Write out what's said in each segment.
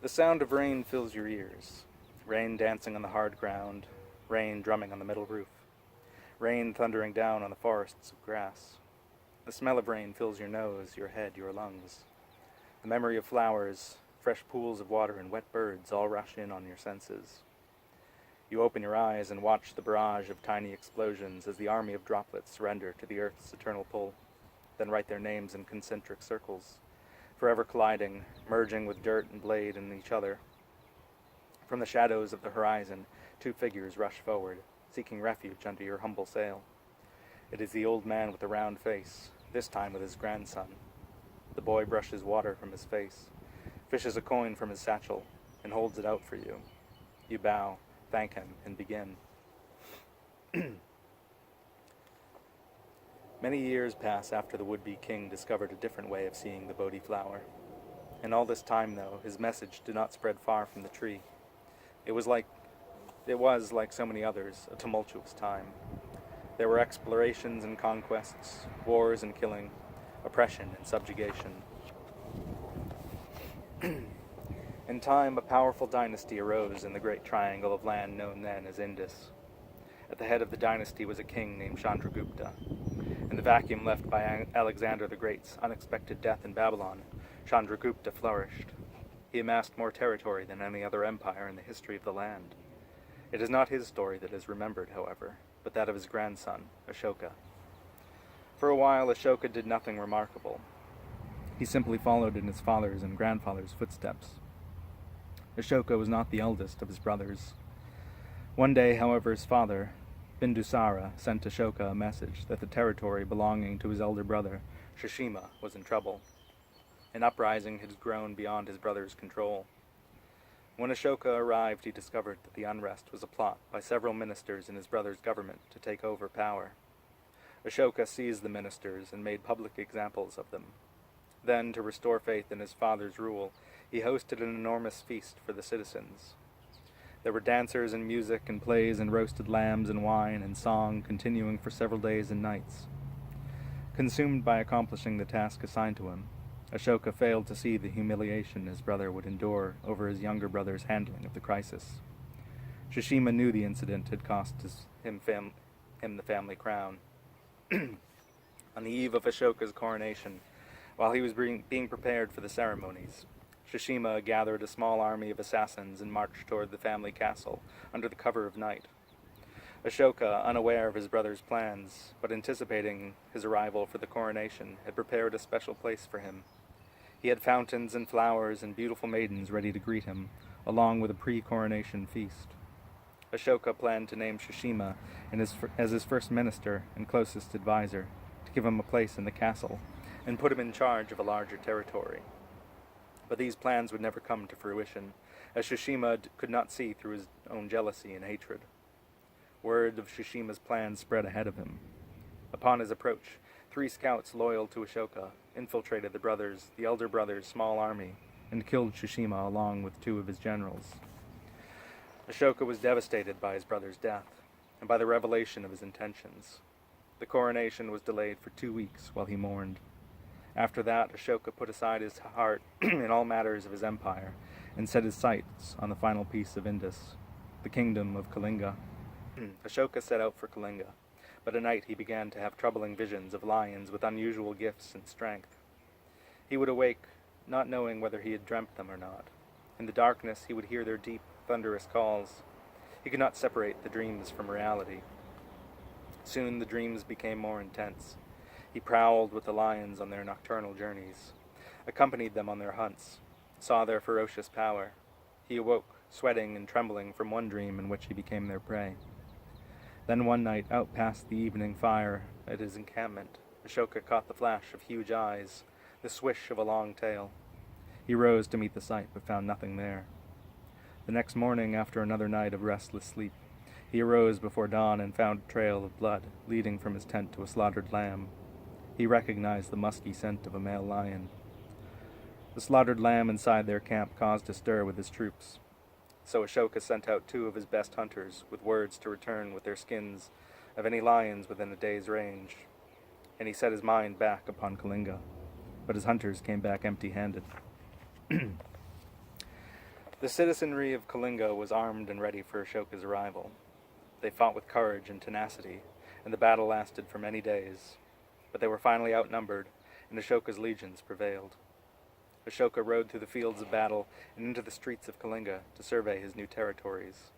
The sound of rain fills your ears. Rain dancing on the hard ground, rain drumming on the metal roof, rain thundering down on the forests of grass. The smell of rain fills your nose, your head, your lungs. The memory of flowers, fresh pools of water, and wet birds all rush in on your senses. You open your eyes and watch the barrage of tiny explosions as the army of droplets surrender to the Earth's eternal pull, then write their names in concentric circles, forever colliding, merging with dirt and blade in each other. From the shadows of the horizon, two figures rush forward, seeking refuge under your humble sail. It is the old man with the round face, this time with his grandson. The boy brushes water from his face, fishes a coin from his satchel, and holds it out for you. You bow, thank him, and begin. Many years pass after the would-be king discovered a different way of seeing the Bodhi flower. And all this time, though, his message did not spread far from the tree. It was like so many others, a tumultuous time. There were explorations and conquests, wars and killing, oppression and subjugation. In time, a powerful dynasty arose in the great triangle of land known then as Indus. At the head of the dynasty was a king named Chandragupta. In the vacuum left by Alexander the Great's unexpected death in Babylon, Chandragupta flourished. He amassed more territory than any other empire in the history of the land. It is not his story that is remembered, however, but that of his grandson, Ashoka. For a while, Ashoka did nothing remarkable. He simply followed in his father's and grandfather's footsteps. Ashoka was not the eldest of his brothers. One day, however, his father, Bindusara, sent Ashoka a message that the territory belonging to his elder brother, Shishima, was in trouble. An uprising had grown beyond his brother's control. When Ashoka arrived, he discovered that the unrest was a plot by several ministers in his brother's government to take over power. Ashoka seized the ministers and made public examples of them. Then, to restore faith in his father's rule, he hosted an enormous feast for the citizens. There were dancers and music and plays and roasted lambs and wine and song continuing for several days and nights. Consumed by accomplishing the task assigned to him, Ashoka failed to see the humiliation his brother would endure over his younger brother's handling of the crisis. Shishima knew the incident had cost him the family crown. On the eve of Ashoka's coronation, while he was being prepared for the ceremonies, Shishima gathered a small army of assassins and marched toward the family castle under the cover of night. Ashoka, unaware of his brother's plans, but anticipating his arrival for the coronation, had prepared a special place for him. He had fountains and flowers and beautiful maidens ready to greet him, along with a pre-coronation feast. Ashoka planned to name Shishima as his first minister and closest advisor, to give him a place in the castle, and put him in charge of a larger territory. But these plans would never come to fruition, as Shishima could not see through his own jealousy and hatred. Word of Shishima's plans spread ahead of him. Upon his approach, 3 scouts loyal to Ashoka infiltrated the elder brother's small army and killed Shishima along with 2 of his generals. Ashoka was devastated by his brother's death and by the revelation of his intentions. The coronation was delayed for 2 weeks while he mourned. After that, Ashoka put aside his heart in all matters of his empire and set his sights on the final piece of Indus, the kingdom of Kalinga. Ashoka set out for Kalinga, but at night he began to have troubling visions of lions with unusual gifts and strength. He would awake, not knowing whether he had dreamt them or not. In the darkness he would hear their deep, thunderous calls. He could not separate the dreams from reality. Soon the dreams became more intense. He prowled with the lions on their nocturnal journeys, accompanied them on their hunts, saw their ferocious power. He awoke, sweating and trembling from one dream in which he became their prey. Then one night, out past the evening fire at his encampment, Ashoka caught the flash of huge eyes, the swish of a long tail. He rose to meet the sight, but found nothing there. The next morning, after another night of restless sleep, he arose before dawn and found a trail of blood leading from his tent to a slaughtered lamb. He recognized the musky scent of a male lion. The slaughtered lamb inside their camp caused a stir with his troops. So Ashoka sent out 2 of his best hunters with words to return with their skins of any lions within a day's range. And he set his mind back upon Kalinga, but his hunters came back empty-handed. The citizenry of Kalinga was armed and ready for Ashoka's arrival. They fought with courage and tenacity, and the battle lasted for many days. But they were finally outnumbered, and Ashoka's legions prevailed. Ashoka rode through the fields of battle and into the streets of Kalinga to survey his new territories,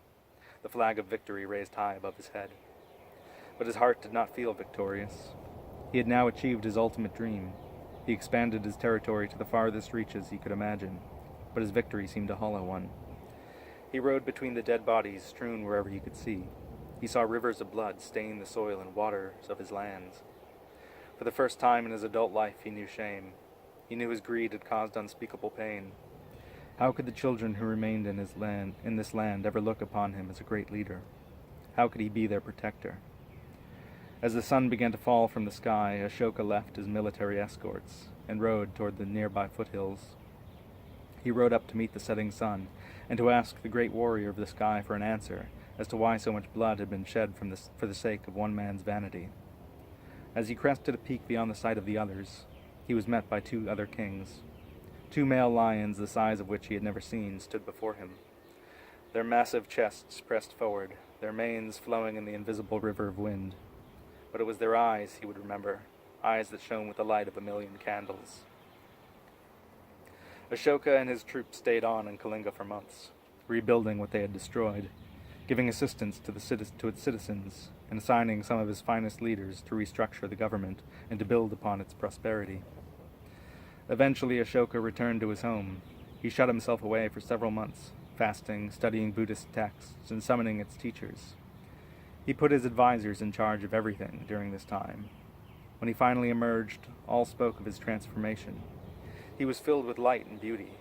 the flag of victory raised high above his head. But his heart did not feel victorious. He had now achieved his ultimate dream. He expanded his territory to the farthest reaches he could imagine, but his victory seemed a hollow one. He rode between the dead bodies strewn wherever he could see. He saw rivers of blood stain the soil and waters of his lands. For the first time in his adult life he knew shame. He knew his greed had caused unspeakable pain. How could the children who remained in this land ever look upon him as a great leader? How could he be their protector? As the sun began to fall from the sky, Ashoka left his military escorts and rode toward the nearby foothills. He rode up to meet the setting sun and to ask the great warrior of the sky for an answer as to why so much blood had been shed for the sake of one man's vanity. As he crested a peak beyond the sight of the others, he was met by two other kings. Two male lions, the size of which he had never seen, stood before him. Their massive chests pressed forward, their manes flowing in the invisible river of wind. But it was their eyes he would remember, eyes that shone with the light of a million candles. Ashoka and his troops stayed on in Kalinga for months, rebuilding what they had destroyed, giving assistance to its citizens, and assigning some of his finest leaders to restructure the government and to build upon its prosperity. Eventually, Ashoka returned to his home. He shut himself away for several months, fasting, studying Buddhist texts, and summoning its teachers. He put his advisors in charge of everything during this time. When he finally emerged, all spoke of his transformation. He was filled with light and beauty.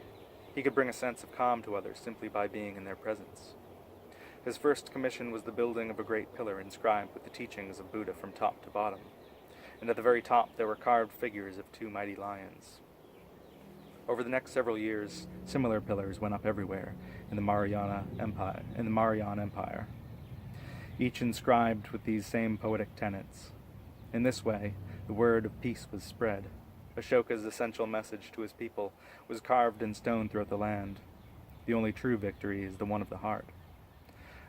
He could bring a sense of calm to others simply by being in their presence. His first commission was the building of a great pillar inscribed with the teachings of Buddha from top to bottom, and at the very top there were carved figures of two mighty lions. Over the next several years, similar pillars went up everywhere in the Mariana Empire, each inscribed with these same poetic tenets. In this way, the word of peace was spread. Ashoka's essential message to his people was carved in stone throughout the land. The only true victory is the one of the heart.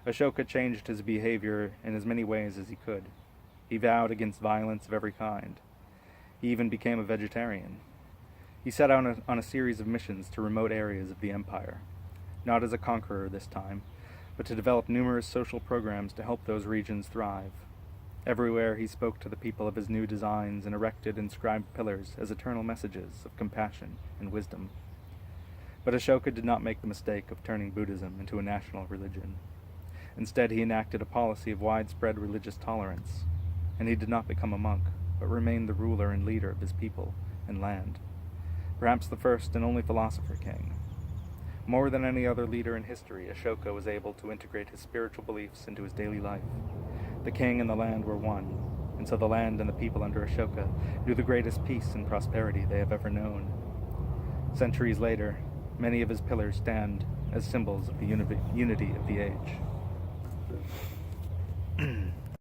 Ashoka changed his behavior in as many ways as he could. He vowed against violence of every kind. He even became a vegetarian. He set out on a series of missions to remote areas of the empire, not as a conqueror this time, but to develop numerous social programs to help those regions thrive. Everywhere he spoke to the people of his new designs and erected inscribed pillars as eternal messages of compassion and wisdom. But Ashoka did not make the mistake of turning Buddhism into a national religion. Instead, he enacted a policy of widespread religious tolerance, and he did not become a monk, but remained the ruler and leader of his people and land, perhaps the first and only philosopher king. More than any other leader in history, Ashoka was able to integrate his spiritual beliefs into his daily life. The king and the land were one, and so the land and the people under Ashoka knew the greatest peace and prosperity they have ever known. Centuries later, many of his pillars stand as symbols of the unity of the age.